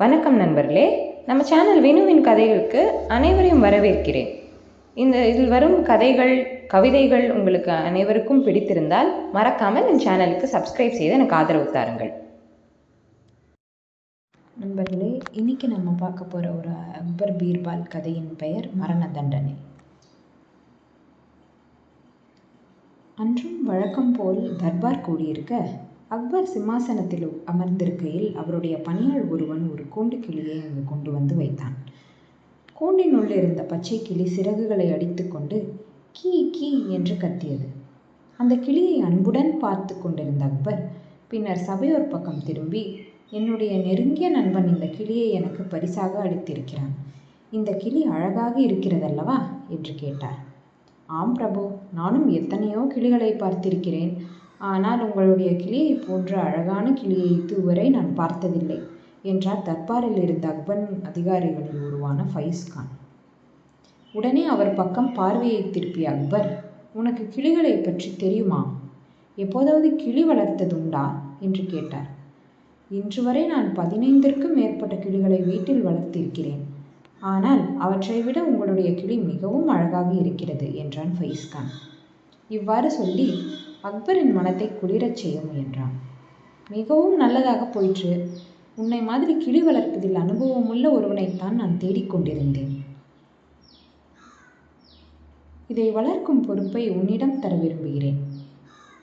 வணக்கம் நண்பர்களே, நம்ம சேனல் வினுவின் கதைகளுக்கு அனைவரையும் வரவேற்கிறேன். இதில் வரும் கதைகள், கவிதைகள் உங்களுக்கு அனைவருக்கும் பிடித்திருந்தால் மறக்காமல் என் சேனலுக்கு சப்ஸ்கிரைப் செய்து எனக்கு ஆதரவு தாருங்கள். நண்பர்களே, இன்னைக்கு நம்ம பார்க்க போகிற ஒரு அக்பர் பீர்பால் கதையின் பெயர் மரண தண்டனை. அன்றும் வழக்கம் போல் தர்பார் கூடியிருக்க, அக்பர் சிம்மாசனத்தில் அமர்ந்திருக்கையில் அவருடைய பணியாள் ஒருவன் ஒரு கூண்டு கிளியை அங்கு கொண்டு வந்து வைத்தான். கூண்டினுள் இருந்த பச்சை கிளி சிறகுகளை அடித்துக்கொண்டு கீ கீ என்று கத்தியது. அந்த கிளியை அன்புடன் பார்த்து கொண்டிருந்த அக்பர் பின்னர் சபையோர் பக்கம் திரும்பி, என்னுடைய நெருங்கிய நண்பன் இந்த கிளியை எனக்கு பரிசாக அளித்திருக்கிறான். இந்த கிளி அழகாக இருக்கிறதல்லவா என்று கேட்டார். ஆம் பிரபு, நானும் எத்தனையோ கிளிகளை பார்த்திருக்கிறேன். ஆனால் உங்களுடைய கிளியை போன்ற அழகான கிளியை இதுவரை நான் பார்த்ததில்லை என்றார் தர்பாரில் இருந்த அக்பரின் அதிகாரிகளில் ஒருவான ஃபைஸ் கான். உடனே அவர் பக்கம் பார்வையை திருப்பிய அக்பர், உனக்கு கிளிகளை பற்றி தெரியுமா? எப்போதாவது கிளி வளர்த்ததுண்டா என்று கேட்டார். இன்று வரை நான் 15க்கும் மேற்பட்ட கிளிகளை வீட்டில் வளர்த்திருக்கிறேன். ஆனால் அவற்றை விட உங்களுடைய கிளி மிகவும் அழகாக இருக்கிறது என்றான் ஃபைஸ் கான். இவ்வாறு சொல்லி அக்பரின் மனத்தை குளிரச் செய்ய முயன்றான். மிகவும் நல்லதாக போயிற்று. உன்னை மாதிரி கிளி வளர்ப்பதில் அனுபவமுள்ள ஒருவனைத்தான் நான் தேடிக்கொண்டிருந்தேன். இதை வளர்க்கும் பொறுப்பை உன்னிடம் தர விரும்புகிறேன்.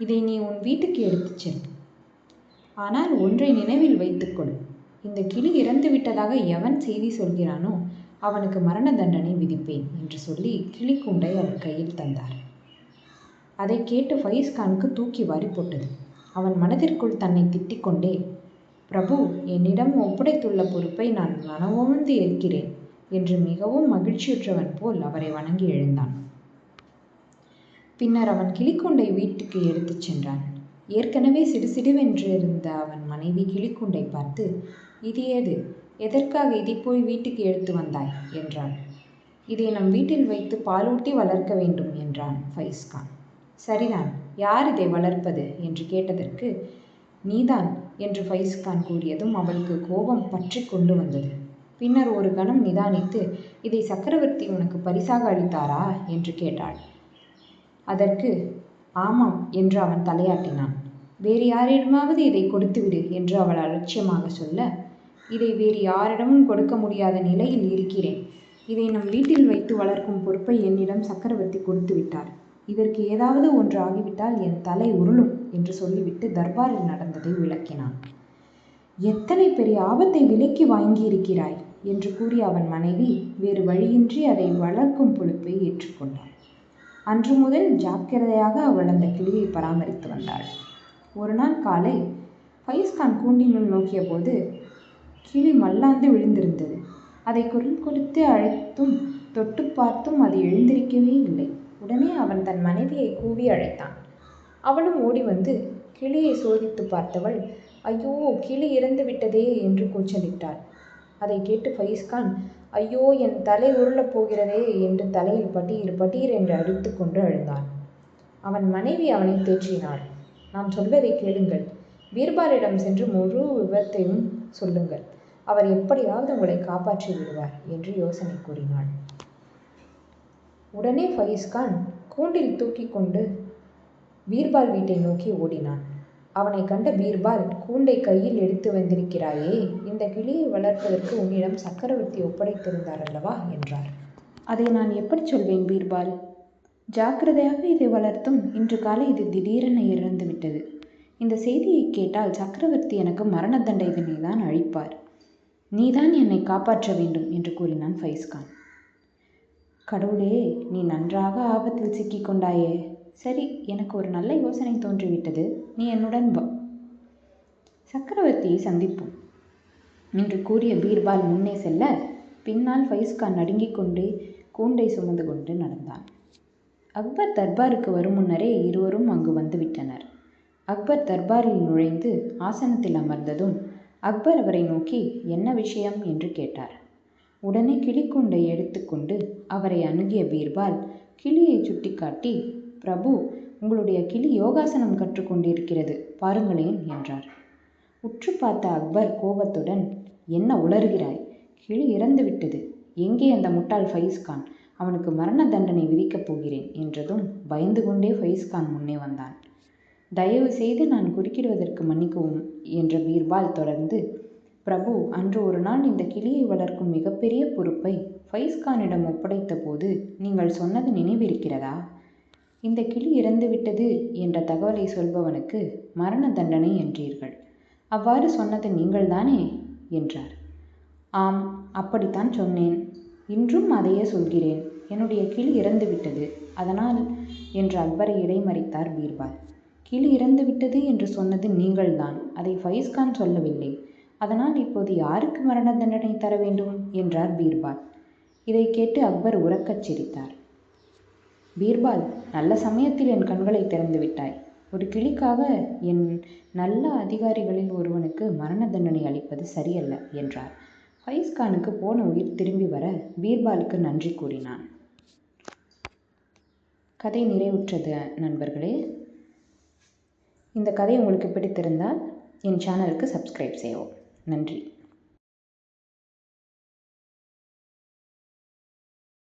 இதை நீ உன் வீட்டுக்கு எடுத்துச் செல். ஆனால் ஒன்றை நினைவில் வைத்துக்கொள். இந்த கிளி இறந்து விட்டதாக எவன் செய்தி சொல்கிறானோ அவனுக்கு மரண தண்டனை விதிப்பேன் என்று சொல்லி கிளிக்கூண்டை அவர் கையில் தந்தார். அதை கேட்டு ஃபைஸ் கானுக்கு தூக்கி வாரி போட்டது. அவன் மனதிற்குள் தன்னை திட்டிக் கொண்டே, பிரபு, என்னிடம் ஒப்படைத்துள்ள பொறுப்பை நான் மனவோந்து ஏற்கிறேன் என்று மிகவும் மகிழ்ச்சியுற்றவன் போல் அவரை வணங்கி எழுந்தான். பின்னர் அவன் கிளிக்கூண்டை வீட்டுக்கு எடுத்துச் சென்றான். ஏற்கனவே சிடுசிடுவென்றிருந்த அவன் மனைவி கிளிக்கூண்டை பார்த்து, இது ஏது? எதற்காக இதை போய் வீட்டுக்கு எடுத்து வந்தாய் என்றாள். இதை நம் வீட்டில் வைத்து பாலூட்டி வளர்க்க வேண்டும் என்றான் ஃபைஸ் கான். சரிதான், யார் இதை வளர்ப்பது என்று கேட்டதற்கு, நீதான் என்று ஃபைஸ் கான் கூறியதும் அவளுக்கு கோபம் பற்றி கொண்டு வந்தது. பின்னர் ஒரு கணம் நிதானித்து, இதை சக்கரவர்த்தி உனக்கு பரிசாக அளித்தாரா என்று கேட்டாள். அதற்கு ஆமாம் என்று அவன் தலையாட்டினான். வேறு யாரிடமாவது இதை கொடுத்துவிடு என்று அவள் அலட்சியமாக சொல்ல, இதை வேறு யாரிடமும் கொடுக்க முடியாத நிலையில் இருக்கிறேன். இதை நம் வீட்டில் வைத்து வளர்க்கும் பொறுப்பை என்னிடம் சக்கரவர்த்தி கொடுத்து விட்டார். இதற்கு ஏதாவது ஒன்று ஆகிவிட்டால் என் தலை உருளும் என்று சொல்லிவிட்டு தர்பாரில் நடந்ததை விளக்கினான். எத்தனை பெரிய ஆபத்தை விலைக்கு வாங்கியிருக்கிறாய் என்று கூறிய அவன் மனைவி வேறு வழியின்றி அதை வளர்க்கும் பொறுப்பை ஏற்றுக்கொண்டாள். அன்று முதல் ஜாக்கிரதையாக அவள் அந்த கிளியை பராமரித்து வந்தாள். ஒரு நாள் காலை ஃபைஸ் கான் கூண்டினுள் நோக்கிய போது கிளி மல்லாந்து விழுந்திருந்தது. அதை குரல் கொடுத்து அழைத்தும் தொட்டு பார்த்தும் அது எழுந்திருக்கவே இல்லை. உடனே அவன் தன் மனைவியை கூவி அழைத்தான். அவளும் ஓடி வந்து கிளியை சோதித்து பார்த்தவள், ஐயோ, கிளி இறந்து விட்டதே என்று கூச்சலிட்டாள். அதை கேட்டு ஃபைஸ் கான், ஐயோ, என் தலை உருளப் போகிறதே என்று தலையில் பட்டீர் பட்டீர் என்று அடித்து கொண்டு அழுந்தான். அவன் மனைவி அவனை தேற்றினாள். நான் சொல்வதை கேளுங்கள். பீர்பாலிடம் சென்று முழு விவரத்தையும் சொல்லுங்கள். அவர் எப்படியாவது உங்களை காப்பாற்றி விடுவார் என்று யோசனை கூறினாள். உடனே ஃபைஸ் கான் கூண்டில் தூக்கி கொண்டு பீர்பால் வீட்டை நோக்கி ஓடினான். அவனை கண்ட பீர்பால், கூண்டை கையில் எடுத்து வந்திருக்கிறாயே, இந்த கிளியை வளர்ப்பதற்கு உன்னிடம் சக்கரவர்த்தி ஒப்படைத்திருந்தார் அல்லவா என்றார். அதை நான் எப்படி சொல்வேன் பீர்பால்? ஜாக்கிரதையாக இதை வளர்த்தும் இன்று காலை இது திடீரென இறந்து விட்டது. இந்த செய்தியை கேட்டால் சக்கரவர்த்தி எனக்கு மரண தண்டனை தான் அளிப்பார். நீதான் என்னை காப்பாற்ற வேண்டும் என்று கூறினான் ஃபைஸ் கான். கடவுளே, நீ நன்றாக ஆபத்தில் சிக்கிக் கொண்டாயே. சரி, எனக்கு ஒரு நல்ல யோசனை தோன்றிவிட்டது. நீ என்னுடன் வா, சக்கரவர்த்தியை சந்திப்போம் என்று கூறிய பீர்பால் முன்னே செல்ல, பின்னால் ஃபைஸ் கான் நடுங்கிக் கொண்டே கூண்டை சுமந்து கொண்டு நடந்தான். அக்பர் தர்பாருக்கு வரும் முன்னரே இருவரும் அங்கு வந்துவிட்டனர். அக்பர் தர்பாரில் நுழைந்து ஆசனத்தில் அமர்ந்ததும் அக்பர் அவரை நோக்கி என்ன விஷயம் என்று கேட்டார். உடனே கிளிக்கூண்டை எடுத்துக்கொண்டு அவரை அணுகிய பீர்பால் கிளியை சுட்டிக்காட்டி, பிரபு, உங்களுடைய கிளி யோகாசனம் கற்றுக்கொண்டிருக்கிறது, பாருங்களேன் என்றார். உற்று பார்த்த அக்பர் கோபத்துடன், என்ன உளறுகிறாய்? கிளி இறந்து விட்டது. எங்கே அந்த முட்டாள் ஃபைஸ்கான்? அவனுக்கு மரண தண்டனை விதிக்கப் போகிறேன் என்றதும் பயந்து கொண்டே ஃபைஸ்கான் முன்னே வந்தான். தயவு செய்து நான் குறுக்கிடுவதற்கு மன்னிக்கவும் என்ற பீர்பால் தொடர்ந்து, பிரபு, அன்று ஒரு நாள் இந்த கிளியை வளர்க்கும் மிகப்பெரிய பொறுப்பை ஃபைஸ்கானிடம் ஒப்படைத்த போது நீங்கள் சொன்னது நினைவிருக்கிறதா? இந்த கிளி இறந்துவிட்டது என்ற தகவலை சொல்பவனுக்கு மரண தண்டனை என்றீர்கள். அவ்வாறு சொன்னது நீங்கள்தானே என்றார். ஆம், அப்படித்தான் சொன்னேன். இன்றும் அதையே சொல்கிறேன். என்னுடைய கிளி இறந்துவிட்டது, அதனால் என்று அக்பரை இடைமறித்தார் பீர்பால். கிளி இறந்துவிட்டது என்று சொன்னது நீங்கள்தான், அதை ஃபைஸ்கான் சொல்லவில்லை. அதனால் இப்போது யாருக்கு மரண தண்டனை தர வேண்டும் என்றார் பீர்பால். இதை கேட்டு அக்பர் உரக்கச் சிரித்தார். பீர்பால், நல்ல சமயத்தில் என் கண்களை திறந்து விட்டாய். ஒரு கிளிக்காக என் நல்ல அதிகாரிகளில் ஒருவனுக்கு மரண தண்டனை அளிப்பது சரியல்ல என்றார். ஃபைஸ்கானுக்கு போன உயிர் திரும்பி வர பீர்பாலுக்கு நன்றி கூறினான். கதை நிறைவுற்றது நண்பர்களே. இந்த கதை உங்களுக்கு பிடித்திருந்தால் என் சேனலுக்கு சப்ஸ்கிரைப் செய்யவும். நன்றி.